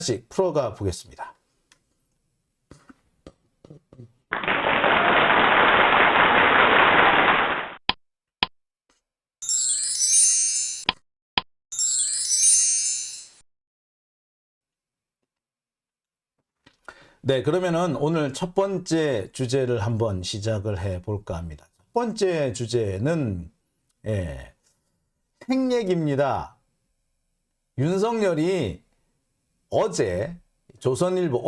하나씩 풀어가 보겠습니다. 네, 그러면은 오늘 첫 번째 주제를 한번 시작을 해 볼까 합니다. 첫 번째 주제는 핵 얘기입니다. 윤석열이 어제 조선일보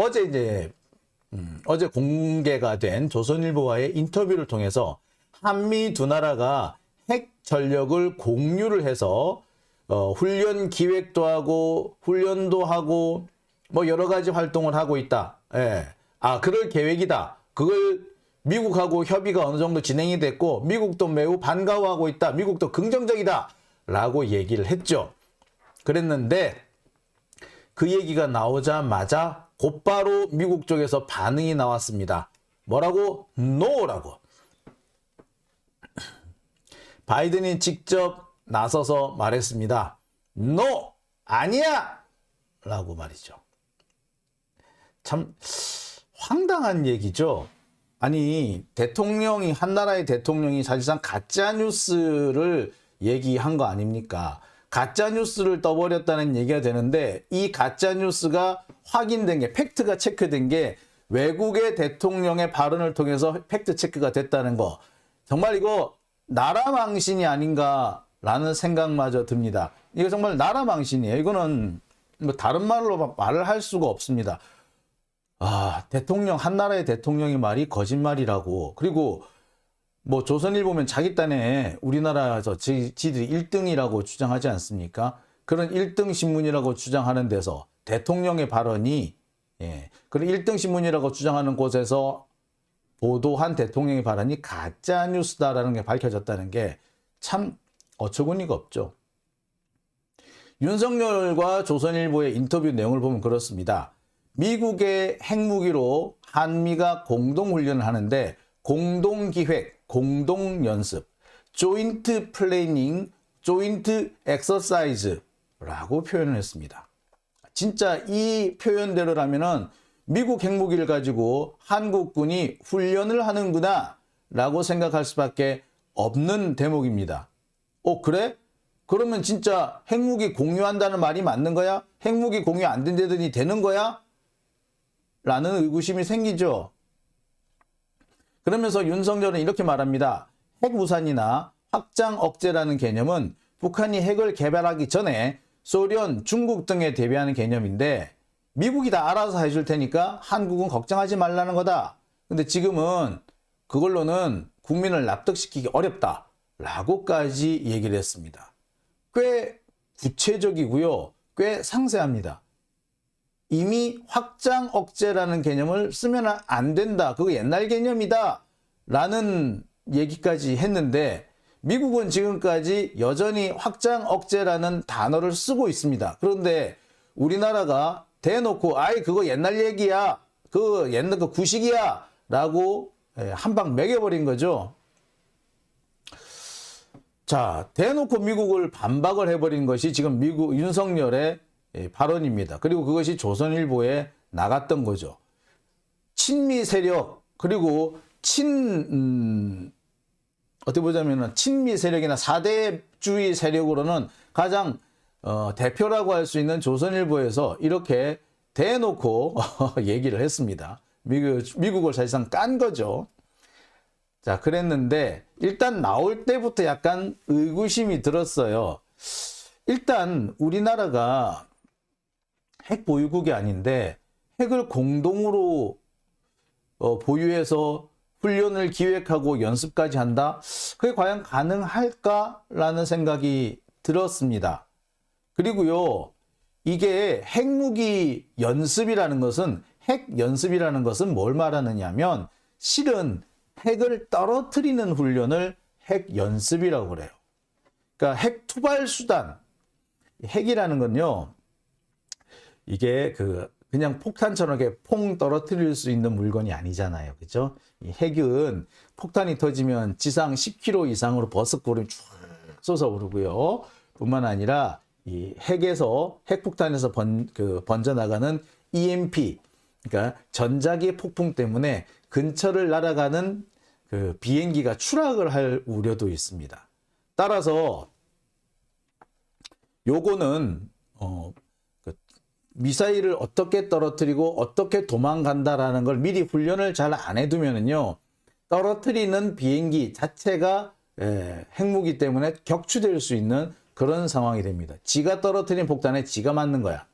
어제 공개가 된 조선일보와의 인터뷰를 통해서 한미 두 나라가 핵 전력을 공유를 해서 훈련 기획도 하고 훈련도 하고 뭐 여러 가지 활동을 하고 있다. 그럴 계획이다. 그걸 미국하고 협의가 어느 정도 진행이 됐고 미국도 매우 반가워하고 있다. 미국도 긍정적이다. 라고 얘기를 했죠. 그랬는데 그 얘기가 나오자마자 곧바로 미국 쪽에서 반응이 나왔습니다. 뭐라고? NO라고. 바이든이 직접 나서서 말했습니다. NO! 아니야! 라고 말이죠. 참 황당한 얘기죠. 아니 한 나라의 대통령이 사실상 가짜뉴스를 얘기한 거 아닙니까? 가짜뉴스를 떠버렸다는 얘기가 되는데 이 가짜뉴스가 확인된 게 팩트가 체크된 게 외국의 대통령의 발언을 통해서 팩트 체크가 됐다는 거 정말 이거 나라 망신이 아닌가라는 생각마저 듭니다. 이거 정말 나라 망신이에요. 이거는 뭐 다른 말로 말을 할 수가 없습니다. 한 나라의 대통령이 말이 거짓말이라고. 그리고 뭐 조선일보면 자기 딴에 우리나라에서 지들이 1등이라고 주장하지 않습니까? 그런 1등 신문이라고 주장하는 데서 대통령의 발언이 그런 1등 신문이라고 주장하는 곳에서 보도한 대통령의 발언이 가짜 뉴스다라는 게 밝혀졌다는 게 참 어처구니가 없죠. 윤석열과 조선일보의 인터뷰 내용을 보면 그렇습니다. 미국의 핵무기로 한미가 공동훈련을 하는데 공동기획, 공동연습, 조인트 플래닝, 조인트 엑서사이즈라고 표현을 했습니다. 진짜 이 표현대로라면은 미국 핵무기를 가지고 한국군이 훈련을 하는구나 라고 생각할 수밖에 없는 대목입니다. 그래? 그러면 진짜 핵무기 공유한다는 말이 맞는 거야? 핵무기 공유 안 된다더니 되는 거야? 라는 의구심이 생기죠. 그러면서 윤석열은 이렇게 말합니다. 핵우산이나 확장 억제라는 개념은 북한이 핵을 개발하기 전에 소련, 중국 등에 대비하는 개념인데 미국이 다 알아서 해줄 테니까 한국은 걱정하지 말라는 거다. 근데 지금은 그걸로는 국민을 납득시키기 어렵다. 라고까지 얘기를 했습니다. 꽤 구체적이고요. 꽤 상세합니다. 이미 확장 억제라는 개념을 쓰면 안 된다. 그거 옛날 개념이다. 라는 얘기까지 했는데 미국은 지금까지 여전히 확장 억제라는 단어를 쓰고 있습니다. 그런데 우리나라가 대놓고 그거 옛날 얘기야. 그 옛날 그 구식이야. 라고 한 방 매겨버린 거죠. 자, 대놓고 미국을 반박을 해버린 것이 지금 미국 윤석열의 발언입니다. 그리고 그것이 조선일보에 나갔던 거죠. 친미 세력 그리고 어떻게 보자면 친미 세력이나 사대주의 세력으로는 가장 대표라고 할 수 있는 조선일보에서 이렇게 대놓고 얘기를 했습니다. 미국을 사실상 깐 거죠. 자, 그랬는데 일단 나올 때부터 약간 의구심이 들었어요. 일단 우리나라가 핵 보유국이 아닌데 핵을 공동으로 보유해서 훈련을 기획하고 연습까지 한다? 그게 과연 가능할까라는 생각이 들었습니다. 그리고요, 이게 핵무기 연습이라는 것은 뭘 말하느냐면 실은 핵을 떨어뜨리는 훈련을 핵 연습이라고 그래요. 그러니까 핵 투발 수단, 핵이라는 건요, 이게 그냥 폭탄처럼 이렇게 퐁 떨어뜨릴 수 있는 물건이 아니잖아요. 그죠? 이 핵은 폭탄이 터지면 지상 10km 이상으로 버스꼴이 쭉 솟아오르고요. 뿐만 아니라 이 핵에서 핵폭탄에서 번져나가는 EMP, 그러니까 전자기 폭풍 때문에 근처를 날아가는 그 비행기가 추락을 할 우려도 있습니다. 따라서 요거는 미사일을 어떻게 떨어뜨리고 어떻게 도망간다라는 걸 미리 훈련을 잘 안 해두면은요, 떨어뜨리는 비행기 자체가 핵무기 때문에 격추될 수 있는 그런 상황이 됩니다. 지가 떨어뜨린 폭탄에 지가 맞는 거야.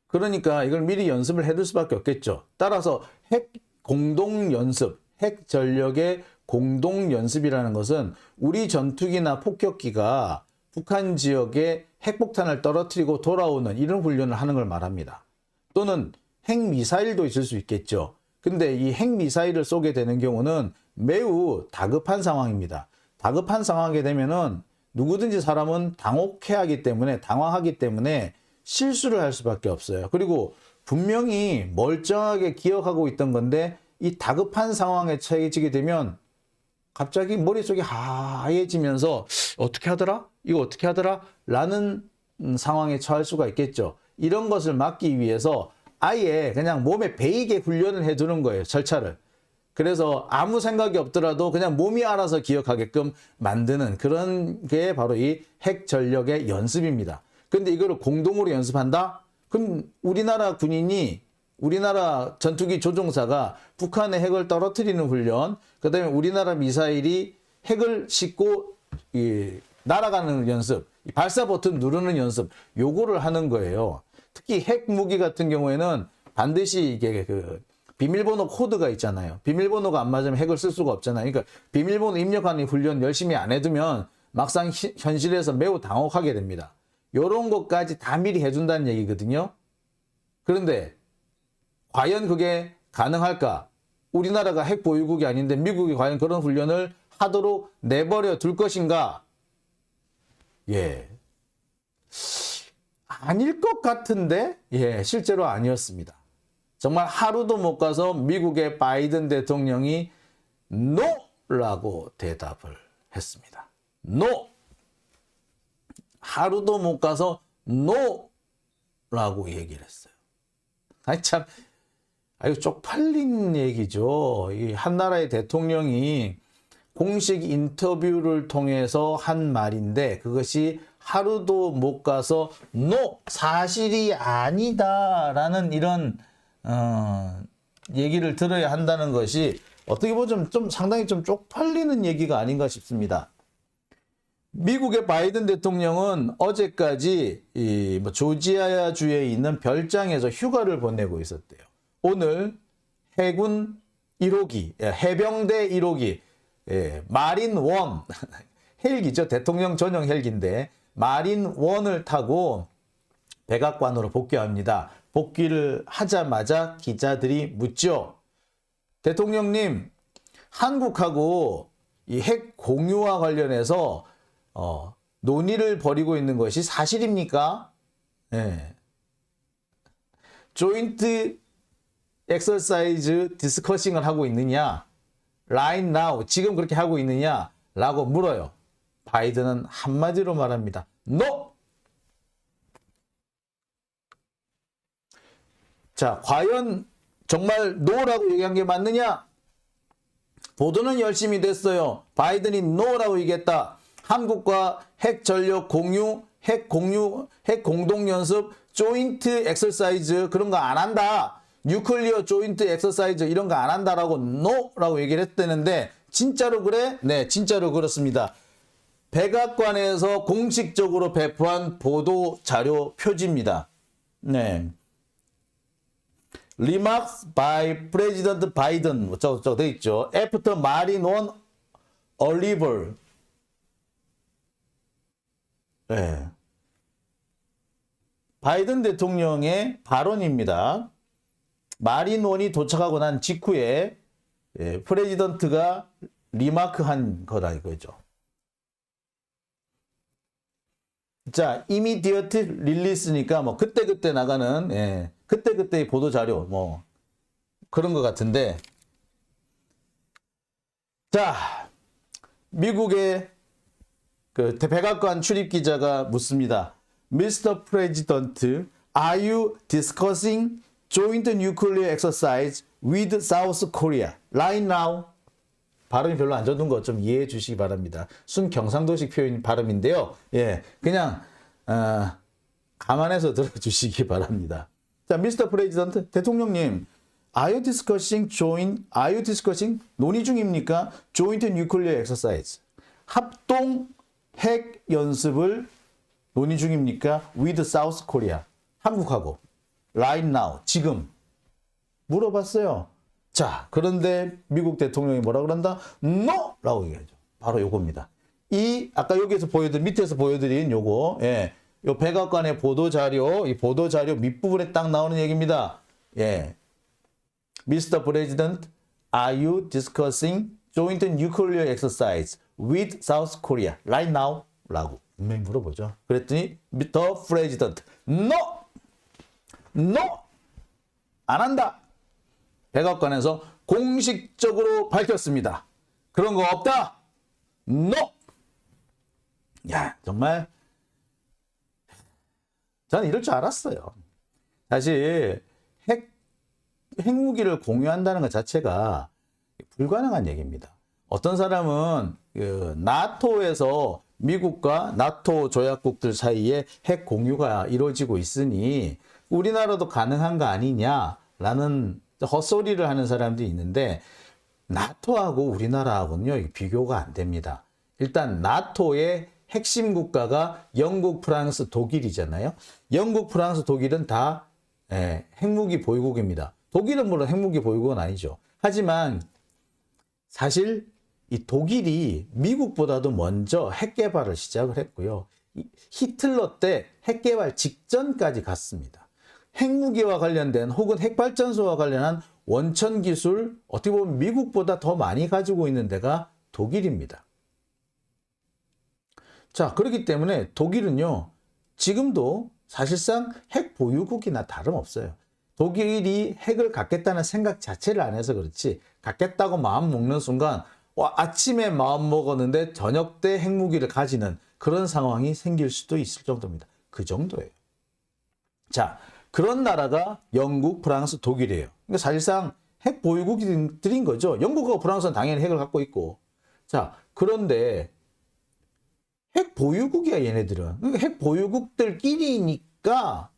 그러니까 이걸 미리 연습을 해둘 수밖에 없겠죠. 따라서 핵 공동 연습, 핵 전력의 공동 연습이라는 것은 우리 전투기나 폭격기가 북한 지역에 핵폭탄을 떨어뜨리고 돌아오는 이런 훈련을 하는 걸 말합니다. 또는 핵미사일도 있을 수 있겠죠. 근데 이 핵미사일을 쏘게 되는 경우는 매우 다급한 상황입니다. 다급한 상황이 되면은 누구든지 사람은 당황하기 때문에 실수를 할 수밖에 없어요. 그리고 분명히 멀쩡하게 기억하고 있던 건데 이 다급한 상황에 처해지게 되면 갑자기 머릿속이 하얘지면서 어떻게 하더라? 이거 어떻게 하더라? 라는 상황에 처할 수가 있겠죠. 이런 것을 막기 위해서 아예 그냥 몸에 배이게 훈련을 해두는 거예요. 절차를. 그래서 아무 생각이 없더라도 그냥 몸이 알아서 기억하게끔 만드는 그런 게 바로 이 핵 전력의 연습입니다. 근데 이거를 공동으로 연습한다? 그럼 우리나라 군인이, 우리나라 전투기 조종사가 북한의 핵을 떨어뜨리는 훈련, 그 다음에 우리나라 미사일이 핵을 싣고 날아가는 연습, 발사 버튼 누르는 연습, 요거를 하는 거예요. 특히 핵 무기 같은 경우에는 반드시 이게 비밀번호 코드가 있잖아요. 비밀번호가 안 맞으면 핵을 쓸 수가 없잖아요. 그러니까 비밀번호 입력하는 훈련 열심히 안 해두면 막상 현실에서 매우 당혹하게 됩니다. 요런 것까지 다 미리 해준다는 얘기거든요. 그런데 과연 그게 가능할까? 우리나라가 핵 보유국이 아닌데 미국이 과연 그런 훈련을 하도록 내버려 둘 것인가? 예. 아닐 것 같은데, 예, 실제로 아니었습니다. 정말 하루도 못 가서 미국의 바이든 대통령이 NO라고 대답을 했습니다. NO! 하루도 못 가서 NO라고 얘기를 했어요. 아니 참, 아유 쪽팔린 얘기죠. 이 한 나라의 대통령이 공식 인터뷰를 통해서 한 말인데 그것이 하루도 못 가서 NO! 사실이 아니다라는 이런 얘기를 들어야 한다는 것이 어떻게 보면 좀 상당히 좀 쪽팔리는 얘기가 아닌가 싶습니다. 미국의 바이든 대통령은 어제까지 조지아주에 있는 별장에서 휴가를 보내고 있었대요. 오늘 해군 1호기, 해병대 1호기, 마린 원, 헬기죠. 대통령 전용 헬기인데 마린 원을 타고 백악관으로 복귀합니다. 복귀를 하자마자 기자들이 묻죠. 대통령님, 한국하고 이 핵 공유와 관련해서 논의를 벌이고 있는 것이 사실입니까? 네. 조인트 엑서사이즈 디스커싱을 하고 있느냐? right now, 지금 그렇게 하고 있느냐? 라고 물어요. 바이든은 한마디로 말합니다. No! 자, 과연 정말 no라고 얘기한 게 맞느냐? 보도는 열심히 됐어요. 바이든이 no라고 얘기했다. 한국과 핵 전력 공유, 핵 공동 연습, 조인트 엑서사이즈 그런 거 안 한다. 뉴클리어 조인트 엑서사이즈 이런 거 안 한다라고 no라고 얘기를 했다는데 진짜로 그래? 네, 진짜로 그렇습니다. 백악관에서 공식적으로 배포한 보도 자료 표지입니다. 네. Remarks by President Biden 저거 돼 있죠. After Marine One arrival. 네. 바이든 대통령의 발언입니다. 마린원이 도착하고 난 직후에 프레지던트가 리마크한 거다 이거죠. 자, 이미디어트 릴리스니까 뭐 그때그때 나가는 그때그때의 보도 자료 뭐 그런 것 같은데, 자, 미국의 그 백악관 출입 기자가 묻습니다. Mr. President, are you discussing joint nuclear exercise with South Korea right now? 발음이 별로 안 좋은 거 좀 이해해 주시기 바랍니다. 순경상도식 표현 발음인데요. 예, 그냥 감안해서 들어주시기 바랍니다. 자, Mr. President, 대통령님, are you discussing 논의 중입니까? Joint nuclear exercise, 합동 핵 연습을 논의 중입니까? With South Korea, 한국하고 right now, 지금 물어봤어요. 자, 그런데 미국 대통령이 뭐라 그런다? No! 라고 얘기하죠. 바로 요겁니다. 이 아까 여기에서 밑에서 보여드린 요거, 예, 요 백악관의 보도자료, 이 보도자료 밑부분에 딱 나오는 얘기입니다. 예. Mr. President, are you discussing joint nuclear exercise with South Korea right now? 라고 분명히 물어보죠. 그랬더니 Mr. President, No! No! 안 한다! 백악관에서 공식적으로 밝혔습니다. 그런 거 없다! No! 야, 정말 저는 이럴 줄 알았어요. 사실 핵무기를 공유한다는 것 자체가 불가능한 얘기입니다. 어떤 사람은 그 나토에서 미국과 나토 조약국들 사이에 핵 공유가 이루어지고 있으니 우리나라도 가능한 거 아니냐라는 헛소리를 하는 사람들이 있는데 나토하고 우리나라하고는요 비교가 안 됩니다. 일단 나토의 핵심 국가가 영국, 프랑스, 독일이잖아요. 영국, 프랑스, 독일은 다 핵무기 보유국입니다. 독일은 물론 핵무기 보유국은 아니죠. 하지만 사실 이 독일이 미국보다도 먼저 핵 개발을 시작을 했고요. 히틀러 때 핵 개발 직전까지 갔습니다. 핵무기와 관련된 혹은 핵발전소와 관련한 원천 기술, 어떻게 보면 미국보다 더 많이 가지고 있는 데가 독일입니다. 자, 그렇기 때문에 독일은요, 지금도 사실상 핵 보유국이나 다름없어요. 독일이 핵을 갖겠다는 생각 자체를 안 해서 그렇지, 갖겠다고 마음 먹는 순간 아침에 마음 먹었는데 저녁 때 핵무기를 가지는 그런 상황이 생길 수도 있을 정도입니다. 그 정도예요. 자, 그런 나라가 영국, 프랑스, 독일이에요. 그러니까 사실상 핵 보유국들인 거죠. 영국하고 프랑스는 당연히 핵을 갖고 있고. 자, 그런데 핵 보유국이야, 얘네들은. 그러니까 핵 보유국들끼리니까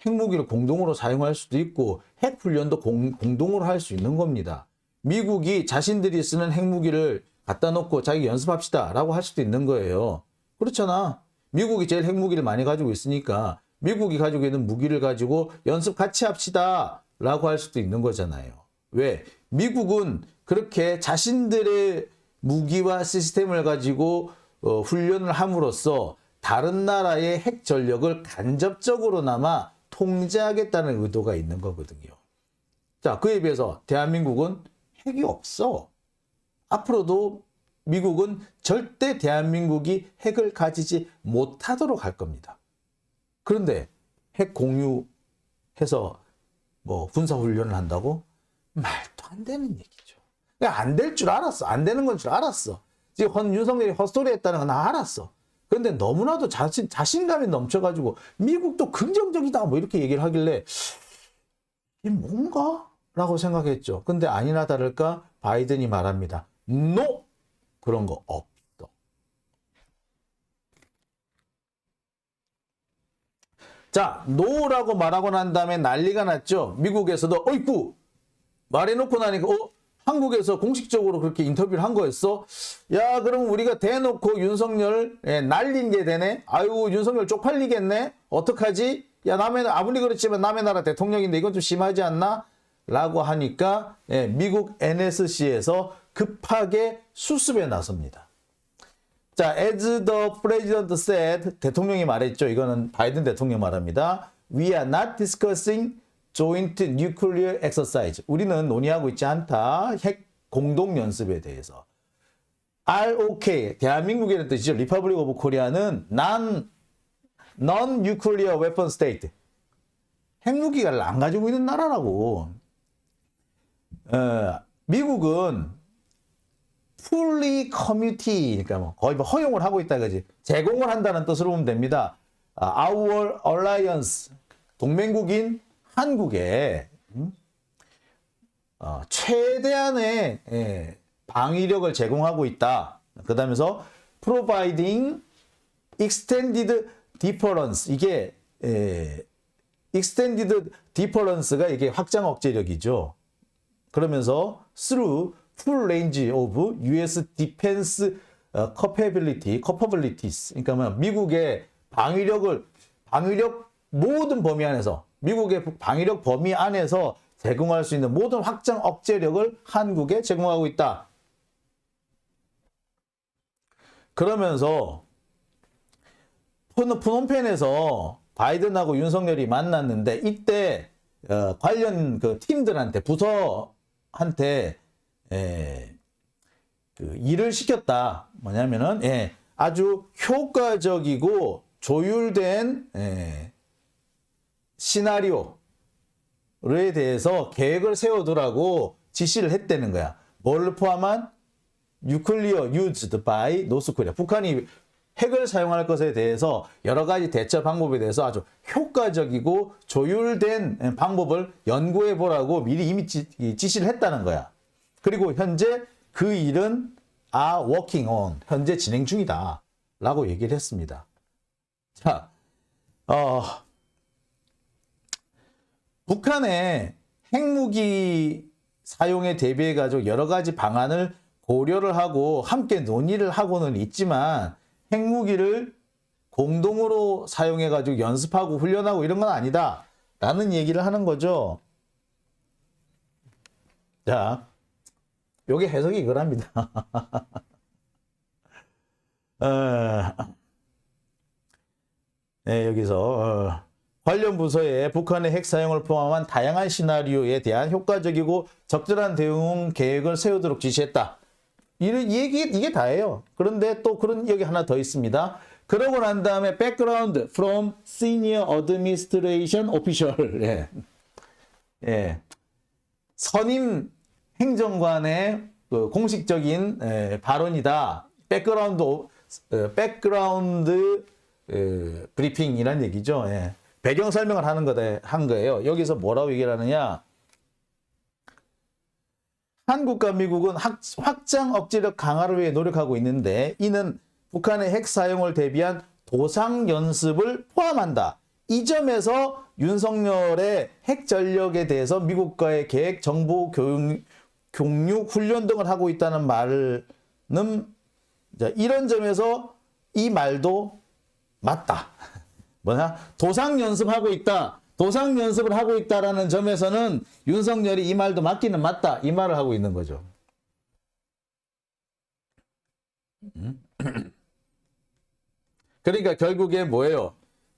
핵무기를 공동으로 사용할 수도 있고 핵 훈련도 공동으로 할 수 있는 겁니다. 미국이 자신들이 쓰는 핵무기를 갖다 놓고 자기 연습합시다 라고 할 수도 있는 거예요. 그렇잖아. 미국이 제일 핵무기를 많이 가지고 있으니까 미국이 가지고 있는 무기를 가지고 연습 같이 합시다 라고 할 수도 있는 거잖아요. 왜? 미국은 그렇게 자신들의 무기와 시스템을 가지고 훈련을 함으로써 다른 나라의 핵 전력을 간접적으로나마 통제하겠다는 의도가 있는 거거든요. 자, 그에 비해서 대한민국은 핵이 없어. 앞으로도 미국은 절대 대한민국이 핵을 가지지 못하도록 할 겁니다. 그런데 핵 공유해서 뭐 군사훈련을 한다고? 말도 안 되는 얘기죠. 안 될 줄 알았어. 안 되는 건 줄 알았어. 지금 윤석열이 헛소리 했다는 건 나 알았어. 그런데 너무나도 자신감이 넘쳐가지고 미국도 긍정적이다 뭐 이렇게 얘기를 하길래 이게 뭔가? 라고 생각했죠. 근데 아니나 다를까 바이든이 말합니다. No! 그런 거 없어. 자, NO라고 말하고 난 다음에 난리가 났죠. 미국에서도 어이쿠! 말해놓고 나니까 한국에서 공식적으로 그렇게 인터뷰를 한 거였어? 야, 그럼 우리가 대놓고 윤석열 날린 게 되네? 아유, 윤석열 쪽팔리겠네? 어떡하지? 야, 아무리 그렇지만 남의 나라 대통령인데 이건 좀 심하지 않나? 라고 하니까 미국 NSC에서 급하게 수습에 나섭니다. 자, as the president said, 대통령이 말했죠. 이거는 바이든 대통령 말합니다. We are not discussing joint nuclear exercise. 우리는 논의하고 있지 않다. 핵 공동 연습에 대해서. ROK, 대한민국이라는 뜻이죠. Republic of Korea는 non-nuclear weapon state. 핵무기를 안 가지고 있는 나라라고. 미국은 fully commute, 그러니까 뭐 거의 뭐 허용을 하고 있다 그지. 제공을 한다는 뜻으로 보면 됩니다. Our alliance, 동맹국인 한국에 최대한의 방위력을 제공하고 있다. 그 다음에서 providing extended deterrence, 이게 extended deterrence가 이게 확장 억제력이죠. 그러면서 through full range of US defense capabilities, 그러니까 뭐 미국의 방위력 모든 범위 안에서, 미국의 방위력 범위 안에서 제공할 수 있는 모든 확장 억제력을 한국에 제공하고 있다. 그러면서 푸놈펜에서 바이든하고 윤석열이 만났는데 이때 관련 그 팀들한테, 부서한테 그 일을 시켰다. 뭐냐면은 아주 효과적이고 조율된 시나리오에 대해서 계획을 세워두라고 지시를 했다는 거야. 뭘 포함한? Nuclear used by North Korea. 북한이 핵을 사용할 것에 대해서 여러 가지 대처 방법에 대해서 아주 효과적이고 조율된 방법을 연구해 보라고 미리 이미 지시를 했다는 거야. 그리고 현재 그 일은 are working on, 현재 진행 중이다 라고 얘기를 했습니다. 자, 북한의 핵무기 사용에 대비해 가지고 여러 가지 방안을 고려를 하고 함께 논의를 하고는 있지만 핵무기를 공동으로 사용해 가지고 연습하고 훈련하고 이런 건 아니다 라는 얘기를 하는 거죠. 자, 요게 해석이 이거랍니다. 여기서 관련 부서에 북한의 핵 사용을 포함한 다양한 시나리오에 대한 효과적이고 적절한 대응 계획을 세우도록 지시했다. 이게 다예요. 그런데 또 그런 여기 하나 더 있습니다. 그러고 난 다음에 background from senior administration official. 선임 행정관의 그 공식적인 발언이다. 백그라운드 브리핑이란 얘기죠. 배경 설명을 한 거예요. 여기서 뭐라고 얘기를 하느냐? 한국과 미국은 확장 억제력 강화를 위해 노력하고 있는데 이는 북한의 핵 사용을 대비한 도상 연습을 포함한다. 이 점에서 윤석열의 핵 전력에 대해서 미국과의 계획, 정보 교육, 훈련 등을 하고 있다는 말은 이런 점에서 이 말도 맞다. 뭐냐? 도상 연습하고 있다. 도상 연습을 하고 있다라는 점에서는 윤석열이 이 말도 맞기는 맞다. 이 말을 하고 있는 거죠. 그러니까 결국에 뭐예요?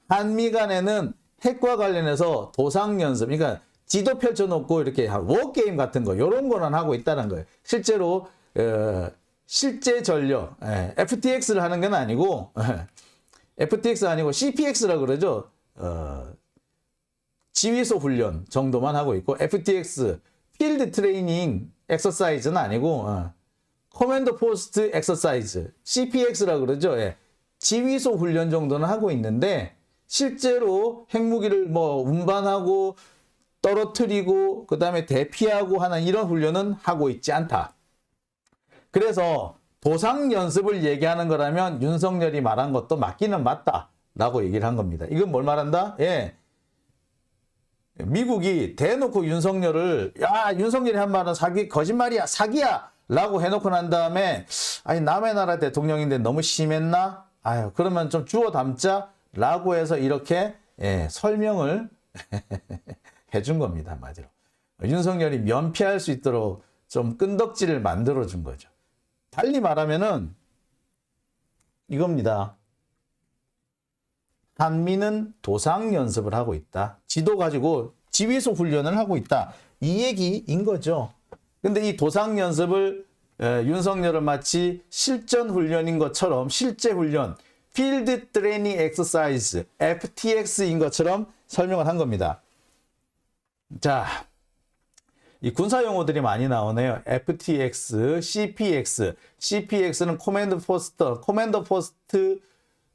한미 간에는 핵과 관련해서 도상 연습, 그러니까 지도 펼쳐놓고 이렇게 워게임 같은 거, 이런 거는 하고 있다는 거예요. 실제로 실제 전력, FTX를 하는 건 아니고, FTX 아니고 CPX라고 그러죠. 지휘소 훈련 정도만 하고 있고, FTX, 필드 트레이닝 엑서사이즈는 아니고, 커맨드 포스트 엑서사이즈, CPX라고 그러죠. 지휘소 훈련 정도는 하고 있는데, 실제로 핵무기를 뭐 운반하고 떨어뜨리고 그 다음에 대피하고 하는 이런 훈련은 하고 있지 않다. 그래서 도상 연습을 얘기하는 거라면 윤석열이 말한 것도 맞기는 맞다라고 얘기를 한 겁니다. 이건 뭘 말한다? 미국이 대놓고 윤석열을 윤석열이 한 말은 거짓말이야, 사기야 라고 해놓고 난 다음에 아니 남의 나라 대통령인데 너무 심했나? 그러면 좀 주워 담자 라고 해서 이렇게 설명을 해준 겁니다. 맞아요. 윤석열이 면피할 수 있도록 좀 끈덕지를 만들어준 거죠. 달리 말하면은 이겁니다. 한미는 도상 연습을 하고 있다. 지도 가지고 지휘소 훈련을 하고 있다. 이 얘기인 거죠. 근데 이 도상 연습을 윤석열은 마치 실전 훈련인 것처럼, 실제 훈련, 필드 트레이닝 엑서사이즈, FTX인 것처럼 설명을 한 겁니다. 자, 이 군사 용어들이 많이 나오네요. FTX, CPX. CPX는 코맨더 포스트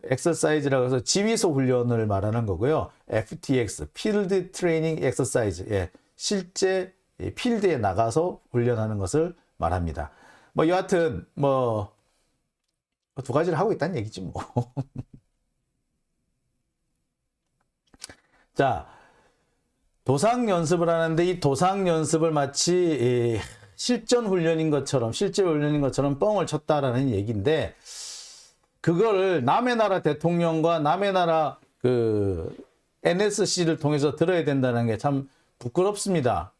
엑서사이즈라고 해서 지휘소 훈련을 말하는 거고요. FTX, 필드 트레이닝 엑서사이즈. 예, 실제 필드에 나가서 훈련하는 것을 말합니다. 뭐 여하튼 뭐 두 가지를 하고 있다는 얘기지 뭐. 자, 도상 연습을 하는데 이 도상 연습을 마치 실전 훈련인 것처럼 실제 훈련인 것처럼 뻥을 쳤다라는 얘기인데 그걸 남의 나라 대통령과 남의 나라 그 NSC를 통해서 들어야 된다는 게 참 부끄럽습니다.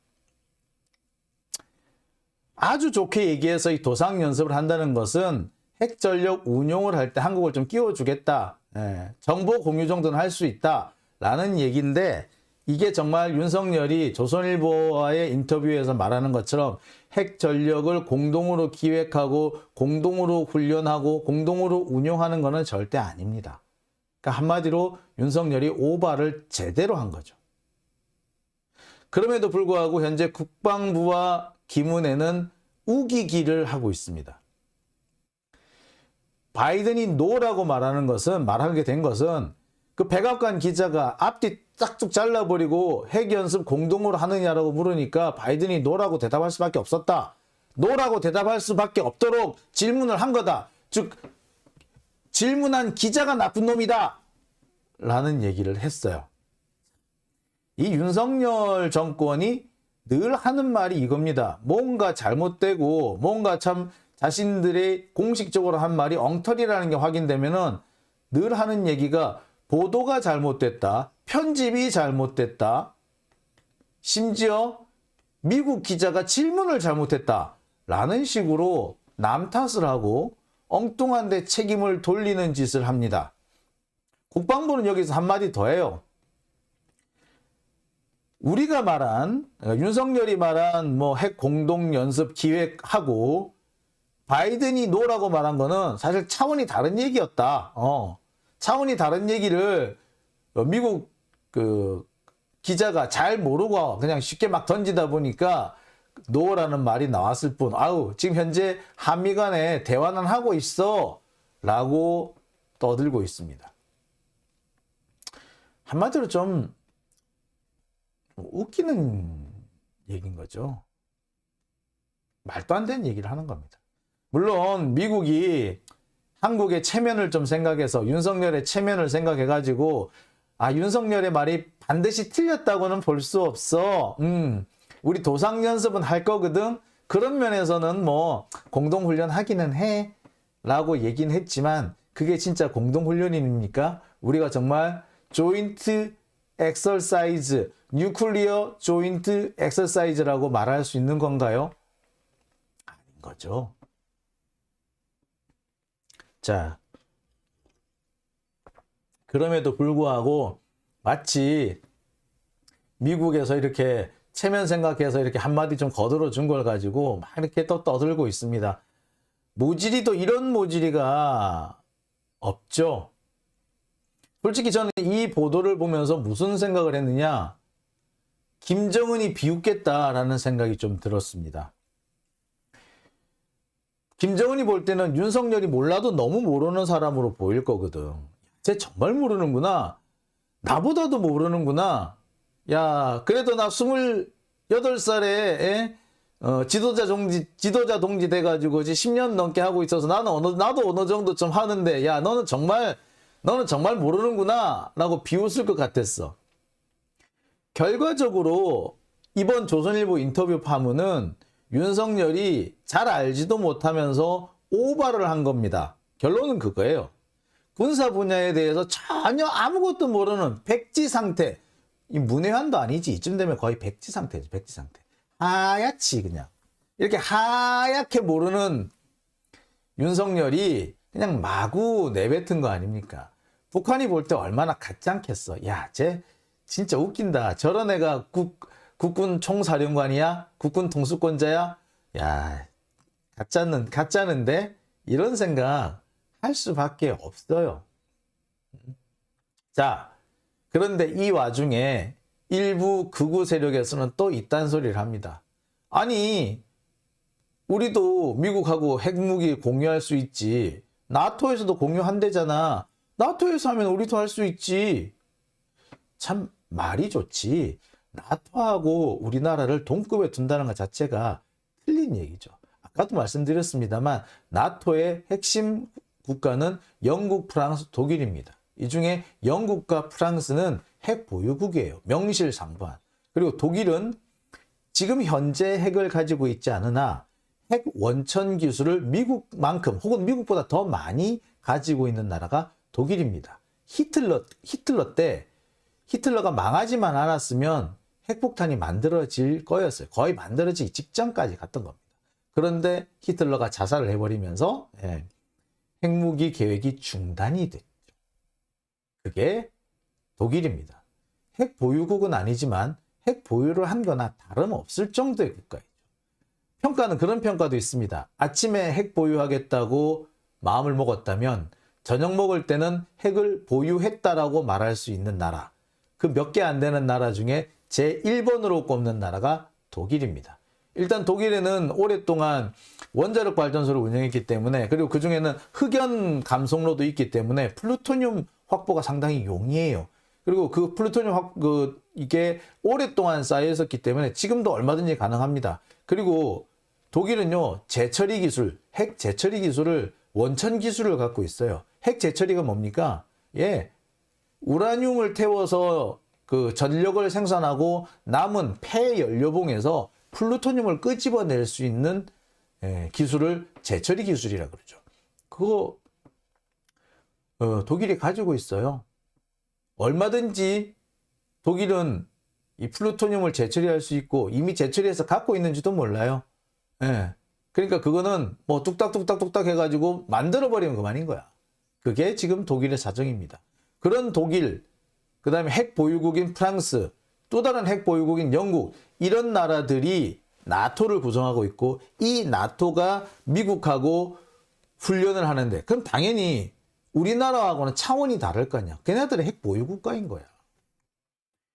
아주 좋게 얘기해서 이 도상 연습을 한다는 것은 핵전력 운용을 할 때 한국을 좀 끼워주겠다. 예, 정보 공유 정도는 할 수 있다. 라는 얘기인데 이게 정말 윤석열이 조선일보와의 인터뷰에서 말하는 것처럼 핵전력을 공동으로 기획하고 공동으로 훈련하고 공동으로 운용하는 것은 절대 아닙니다. 그러니까 한마디로 윤석열이 오바를 제대로 한 거죠. 그럼에도 불구하고 현재 국방부와 기문에는 우기기를 하고 있습니다. 바이든이 노라고 말하게 된 것은 그 백악관 기자가 앞뒤 짝쭉 잘라버리고 핵연습 공동으로 하느냐라고 물으니까 바이든이 노라고 대답할 수밖에 없었다. 노라고 대답할 수밖에 없도록 질문을 한 거다. 즉 질문한 기자가 나쁜 놈이다. 라는 얘기를 했어요. 이 윤석열 정권이 늘 하는 말이 이겁니다. 뭔가 잘못되고 뭔가 참 자신들의 공식적으로 한 말이 엉터리라는 게 확인되면은 늘 하는 얘기가 보도가 잘못됐다. 편집이 잘못됐다. 심지어 미국 기자가 질문을 잘못했다. 라는 식으로 남 탓을 하고 엉뚱한 데 책임을 돌리는 짓을 합니다. 국방부는 여기서 한마디 더 해요. 우리가 말한 윤석열이 말한 뭐 핵 공동 연습 기획하고 바이든이 노라고 말한 거는 사실 차원이 다른 얘기였다. 차원이 다른 얘기를 미국 그 기자가 잘 모르고 그냥 쉽게 막 던지다 보니까 노라는 말이 나왔을 뿐. 아우 지금 현재 한미 간에 대화는 하고 있어 라고 떠들고 있습니다. 한마디로 좀 웃기는 얘기인 거죠. 말도 안 되는 얘기를 하는 겁니다. 물론 미국이 한국의 체면을 좀 생각해서 윤석열의 체면을 생각해가지고 윤석열의 말이 반드시 틀렸다고는 볼 수 없어. 우리 도상 연습은 할 거거든. 그런 면에서는 뭐 공동훈련 하기는 해 라고 얘기는 했지만 그게 진짜 공동훈련입니까? 우리가 정말 조인트 엑서사이즈, 뉴클리어 조인트 엑서사이즈라고 말할 수 있는 건가요? 아닌 거죠. 자, 그럼에도 불구하고 마치 미국에서 이렇게 체면 생각해서 이렇게 한마디 좀 거들어 준 걸 가지고 막 이렇게 또 떠들고 있습니다. 모질이도 이런 모질이가 없죠. 솔직히 저는 이 보도를 보면서 무슨 생각을 했느냐. 김정은이 비웃겠다라는 생각이 좀 들었습니다. 김정은이 볼 때는 윤석열이 몰라도 너무 모르는 사람으로 보일 거거든. 쟤 정말 모르는구나. 나보다도 모르는구나. 야, 그래도 나 28살에 지도자 동지 돼가지고 10년 넘게 하고 있어서 나도 어느 정도 좀 하는데, 야, 너는 정말 모르는구나. 라고 비웃을 것 같았어. 결과적으로 이번 조선일보 인터뷰 파문은 윤석열이 잘 알지도 못하면서 오바를 한 겁니다. 결론은 그거예요. 군사 분야에 대해서 전혀 아무것도 모르는 백지 상태. 이 문외한도 아니지. 이쯤 되면 거의 백지 상태지. 백지 상태. 하얗지 그냥. 이렇게 하얗게 모르는 윤석열이 그냥 마구 내뱉은 거 아닙니까? 북한이 볼 때 얼마나 같지 않겠어. 야, 쟤 진짜 웃긴다. 저런 애가 국군 총사령관이야? 국군 통수권자야? 야, 가짜는데? 이런 생각 할 수밖에 없어요. 자, 그런데 이 와중에 일부 극우 세력에서는 또 이딴 소리를 합니다. 아니, 우리도 미국하고 핵무기 공유할 수 있지. 나토에서도 공유한대잖아. 나토에서 하면 우리도 할 수 있지. 참 말이 좋지. 나토하고 우리나라를 동급에 둔다는 것 자체가 틀린 얘기죠. 아까도 말씀드렸습니다만 나토의 핵심 국가는 영국, 프랑스, 독일입니다. 이 중에 영국과 프랑스는 핵 보유국이에요. 명실상부한. 그리고 독일은 지금 현재 핵을 가지고 있지 않으나 핵 원천 기술을 미국만큼 혹은 미국보다 더 많이 가지고 있는 나라가 독일입니다. 히틀러 때 히틀러가 망하지만 않았으면 핵폭탄이 만들어질 거였어요. 거의 만들어지기 직전까지 갔던 겁니다. 그런데 히틀러가 자살을 해버리면서 핵무기 계획이 중단이 됐죠. 그게 독일입니다. 핵 보유국은 아니지만 핵 보유를 한 거나 다름없을 정도의 국가예요. 평가는 그런 평가도 있습니다. 아침에 핵 보유하겠다고 마음을 먹었다면 저녁 먹을 때는 핵을 보유했다라고 말할 수 있는 나라. 그 몇 개 안 되는 나라 중에 제1번으로 꼽는 나라가 독일입니다. 일단 독일에는 오랫동안 원자력 발전소를 운영했기 때문에 그리고 그 중에는 흑연 감속로도 있기 때문에 플루토늄 확보가 상당히 용이해요. 그리고 그 플루토늄 이게 오랫동안 쌓여 있었기 때문에 지금도 얼마든지 가능합니다. 그리고 독일은요, 재처리 기술, 핵 재처리 기술을 원천 기술을 갖고 있어요. 핵 재처리가 뭡니까? 우라늄을 태워서 그 전력을 생산하고 남은 폐연료봉에서 플루토늄을 끄집어낼 수 있는 기술을 재처리 기술이라고 그러죠. 그거 독일이 가지고 있어요. 얼마든지 독일은 이 플루토늄을 재처리할 수 있고 이미 재처리해서 갖고 있는지도 몰라요. 그러니까 그거는 뭐 뚝딱뚝딱뚝딱 해가지고 만들어버리면 그만인 거야. 그게 지금 독일의 사정입니다. 그런 독일, 그 다음에 핵 보유국인 프랑스, 또 다른 핵 보유국인 영국, 이런 나라들이 나토를 구성하고 있고 이 나토가 미국하고 훈련을 하는데 그럼 당연히 우리나라하고는 차원이 다를 거 아니야. 걔네들은 핵 보유 국가인 거야.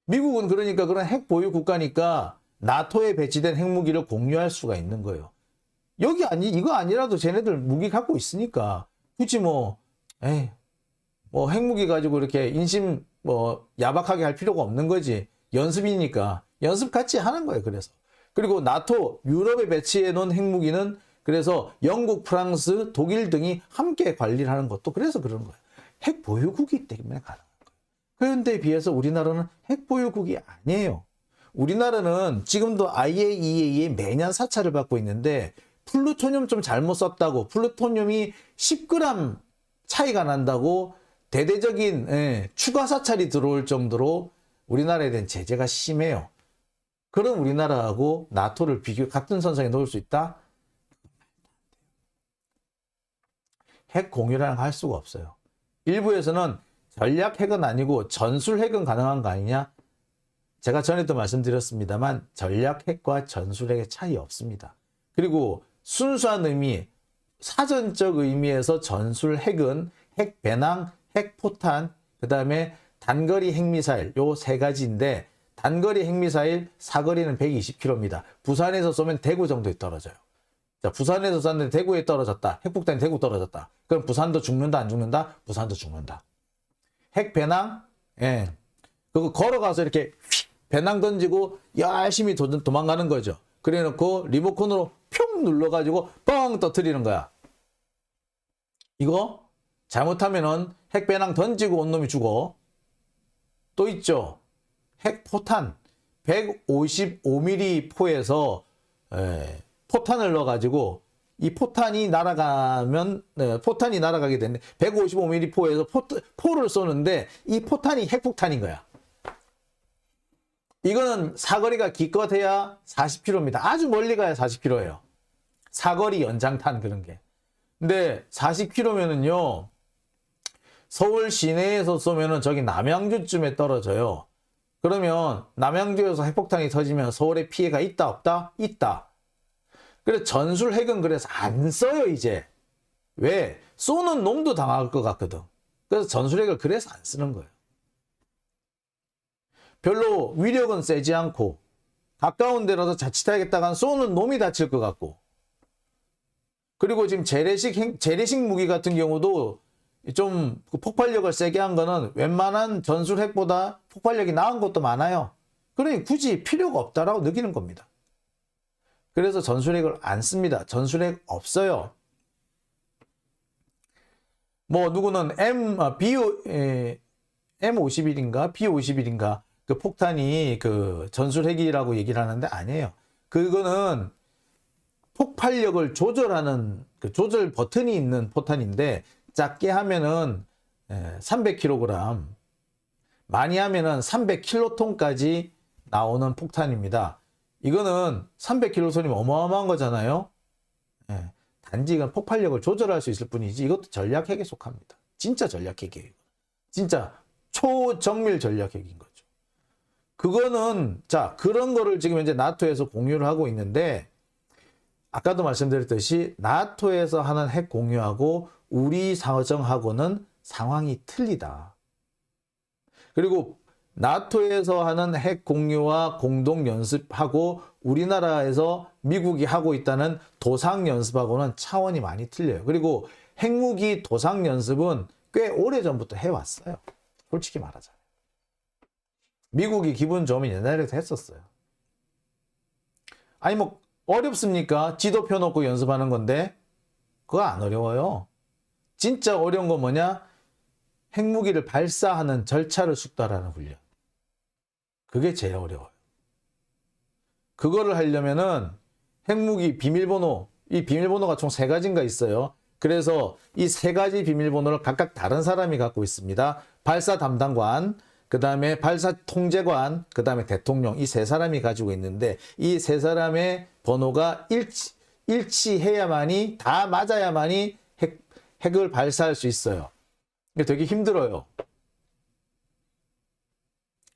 미국은 그러니까 그런 핵 보유 국가니까 나토에 배치된 핵무기를 공유할 수가 있는 거예요. 이거 아니라도 쟤네들 무기 갖고 있으니까 굳이 뭐 핵무기 가지고 이렇게 인심 야박하게 할 필요가 없는 거지. 연습이니까 연습 같이 하는 거예요. 그리고 나토 유럽에 배치해 놓은 핵무기는 그래서 영국, 프랑스, 독일 등이 함께 관리를 하는 것도 그래서 그런 거예요. 핵 보유국이기 때문에 가능한 거예요. 그런데 비해서 우리나라는 핵 보유국이 아니에요. 우리나라는 지금도 IAEA에 매년 사찰을 받고 있는데 플루토늄 좀 잘못 썼다고 플루토늄이 10g 차이가 난다고 대대적인 추가 사찰이 들어올 정도로 우리나라에 대한 제재가 심해요. 그런 우리나라하고 나토를 같은 선상에 놓을 수 있다? 핵 공유라는 거 할 수가 없어요. 일부에서는 전략 핵은 아니고 전술 핵은 가능한 거 아니냐? 제가 전에도 말씀드렸습니다만 전략 핵과 전술 핵의 차이 없습니다. 그리고 순수한 의미, 사전적 의미에서 전술 핵은 핵 배낭, 핵 포탄, 그 다음에 단거리 핵미사일 요 세 가지인데 단거리 핵미사일 사거리는 120km입니다. 부산에서 쏘면 대구 정도에 떨어져요. 자, 부산에서 쐈는데 대구에 떨어졌다. 핵폭탄이 대구 떨어졌다. 그럼 부산도 죽는다, 안 죽는다? 부산도 죽는다. 핵 배낭, 그거 걸어가서 이렇게 배낭 던지고 열심히 도망가는 거죠. 그래 놓고 리모컨으로 평 눌러가지고 뻥 터뜨리는 거야. 이거 잘못하면은 핵 배낭 던지고 온 놈이 죽어. 또 있죠. 핵 포탄 155mm 포에서 포탄을 넣어가지고 이 포탄이 날아가면 포탄이 날아가게 되는데 155mm 포에서 포를 쏘는데 이 포탄이 핵폭탄인 거야. 이거는 사거리가 기껏해야 40km입니다. 아주 멀리 가야 40km예요. 사거리 연장탄 그런 게. 근데 40km면은요. 서울 시내에서 쏘면은 저기 남양주쯤에 떨어져요. 그러면 남양주에서 핵폭탄이 터지면 서울에 피해가 있다 없다? 있다. 그래서 전술 핵은 그래서 안 써요 이제. 왜? 쏘는 놈도 당할 것 같거든. 그래서 전술 핵을 그래서 안 쓰는 거예요. 별로 위력은 세지 않고 가까운 데라도 자칫하겠다간 쏘는 놈이 다칠 것 같고. 그리고 지금 재래식 무기 같은 경우도 좀 폭발력을 세게 한 거는 웬만한 전술 핵보다 폭발력이 나은 것도 많아요. 그러니 굳이 필요가 없다라고 느끼는 겁니다. 그래서 전술핵을 안 씁니다. 전술핵 없어요. 뭐 누구는 M51인가 B51인가 그 폭탄이 그 전술핵이라고 얘기를 하는데 아니에요. 그거는 폭발력을 조절하는 그 조절 버튼이 있는 포탄인데 작게 하면은 300kg, 많이 하면은 300킬로톤까지 나오는 폭탄입니다. 이거는 300킬로톤이면 어마어마한 거잖아요. 단지 이건 폭발력을 조절할 수 있을 뿐이지 이것도 전략핵에 속합니다. 진짜 전략핵이에요. 진짜 초정밀 전략핵인 거죠. 그거는 자 그런 거를 지금 현재 나토에서 공유를 하고 있는데 아까도 말씀드렸듯이 나토에서 하는 핵 공유하고 우리 사정하고는 상황이 틀리다. 그리고 나토에서 하는 핵 공유와 공동 연습하고 우리나라에서 미국이 하고 있다는 도상 연습하고는 차원이 많이 틀려요. 그리고 핵무기 도상 연습은 꽤 오래전부터 해왔어요. 솔직히 말하자면. 미국이 기분 좋으면 옛날에도 했었어요. 아니 뭐 어렵습니까? 지도 펴놓고 연습하는 건데 그거 안 어려워요. 진짜 어려운 건 뭐냐? 핵무기를 발사하는 절차를 숙달하는 훈련. 그게 제일 어려워요. 그거를 하려면은 핵무기 비밀번호, 이 비밀번호가 총 3가지인가 있어요. 그래서 이 3가지 비밀번호를 각각 다른 사람이 갖고 있습니다. 발사 담당관, 그 다음에 발사 통제관, 그 다음에 대통령, 이 3사람이 가지고 있는데 이 3사람의 번호가 일치해야만이, 다 맞아야만이 핵을 발사할 수 있어요. 이게 되게 힘들어요.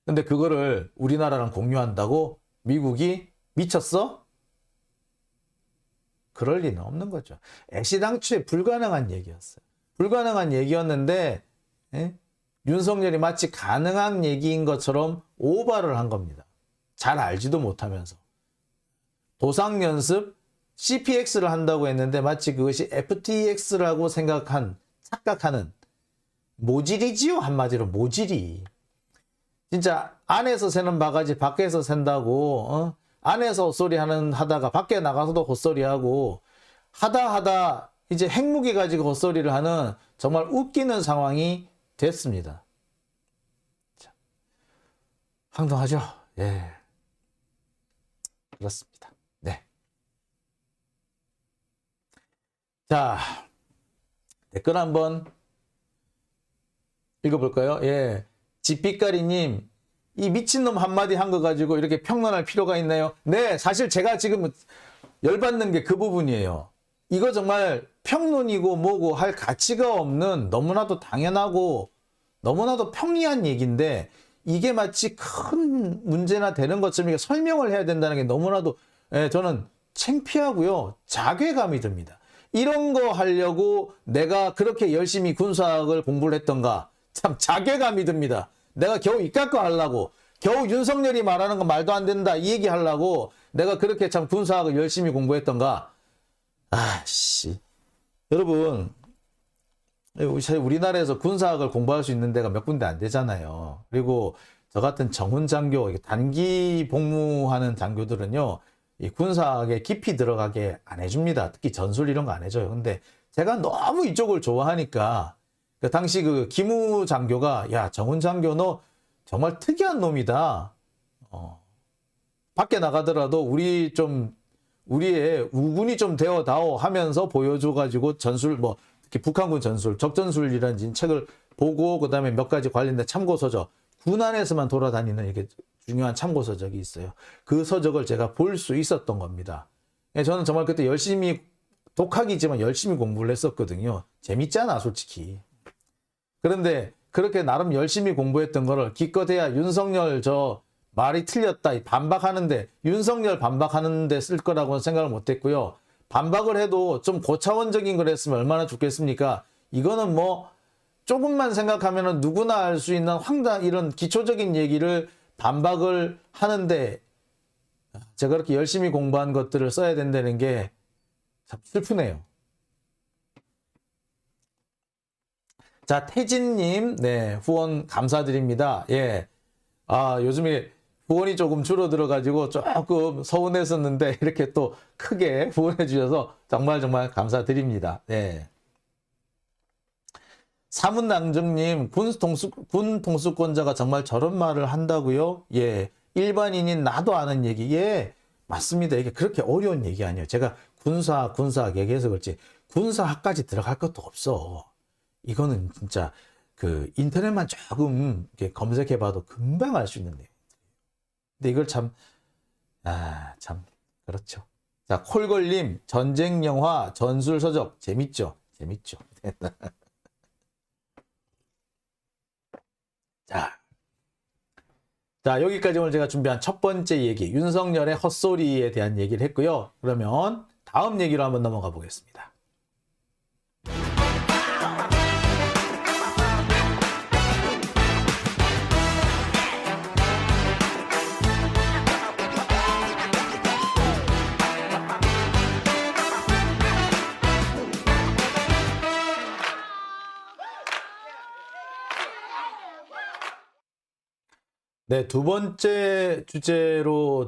근데 그거를 우리나라랑 공유한다고 미국이 미쳤어? 그럴 리는 없는 거죠. 애시당초에 불가능한 얘기였어요. 불가능한 얘기였는데 윤석열이 마치 가능한 얘기인 것처럼 오바를 한 겁니다. 잘 알지도 못하면서. 도상연습 CPX를 한다고 했는데 마치 그것이 FTX라고 착각하는 모질이지요. 한마디로 모질이. 진짜 안에서 새는 바가지 밖에서 샌다고 안에서 헛소리 하다가 밖에 나가서도 헛소리하고 하다 이제 핵무기 가지고 헛소리를 하는 정말 웃기는 상황이 됐습니다. 자, 황당하죠? 예. 그렇습니다. 네. 자, 댓글 한번 읽어볼까요? 예. 지빛가리님, 이 미친놈 한마디 한 거 가지고 이렇게 평론할 필요가 있나요? 네, 사실 제가 지금 열받는 게 그 부분이에요. 이거 정말 평론이고 뭐고 할 가치가 없는 너무나도 당연하고 너무나도 평이한 얘기인데 이게 마치 큰 문제나 되는 것처럼 이게 설명을 해야 된다는 게 너무나도 저는 창피하고요. 자괴감이 듭니다. 이런 거 하려고 내가 그렇게 열심히 군사학을 공부를 했던가 참 자괴감이 듭니다. 내가 겨우 이깟 거 하려고 겨우 윤석열이 말하는 거 말도 안 된다 이 얘기 하려고 내가 그렇게 참 군사학을 열심히 공부했던가. 아씨 여러분 우리나라에서 군사학을 공부할 수 있는 데가 몇 군데 안 되잖아요. 그리고 저 같은 정훈 장교 단기 복무하는 장교들은요 이 군사학에 깊이 들어가게 안 해줍니다. 특히 전술 이런 거 안 해줘요. 근데 제가 너무 이쪽을 좋아하니까 그 당시 그 김우 장교가 야 정훈 장교 너 정말 특이한 놈이다. 밖에 나가더라도 우리의 우군이 좀 되어다오 하면서 보여줘가지고 전술 뭐 특히 북한군 전술 적전술이라는 책을 보고 그 다음에 몇 가지 관련된 참고서적 군 안에서만 돌아다니는 이렇게 중요한 참고서적이 있어요. 그 서적을 제가 볼 수 있었던 겁니다. 저는 정말 그때 열심히 독학이지만 열심히 공부를 했었거든요. 재밌잖아 솔직히. 그런데 그렇게 나름 열심히 공부했던 거를 기껏해야 윤석열 저 말이 틀렸다 반박하는데 윤석열 반박하는데 쓸 거라고는 생각을 못했고요. 반박을 해도 좀 고차원적인 걸 했으면 얼마나 좋겠습니까? 이거는 뭐 조금만 생각하면 누구나 알 수 있는 이런 기초적인 얘기를 반박을 하는데 제가 그렇게 열심히 공부한 것들을 써야 된다는 게 참 슬프네요. 자, 태진님, 네, 후원 감사드립니다. 예. 아, 요즘에 후원이 조금 줄어들어가지고 조금 서운했었는데, 이렇게 또 크게 후원해주셔서 정말 감사드립니다. 네. 사문낭정님, 군 통수권자가 정말 저런 말을 한다고요? 예. 일반인인 나도 아는 얘기. 예. 맞습니다. 이게 그렇게 어려운 얘기 아니에요. 제가 군사 얘기해서 그렇지. 군사학까지 들어갈 것도 없어. 이거는 진짜 그 인터넷만 조금 이렇게 검색해봐도 금방 알 수 있는 내용. 근데 이걸 참 그렇죠. 자, 콜걸님, 전쟁 영화, 전술서적 재밌죠? 재밌죠. 자, 여기까지 오늘 제가 준비한 첫 번째 얘기, 윤석열의 헛소리에 대한 얘기를 했고요. 그러면 다음 얘기로 한번 넘어가 보겠습니다. 네, 두 번째 주제로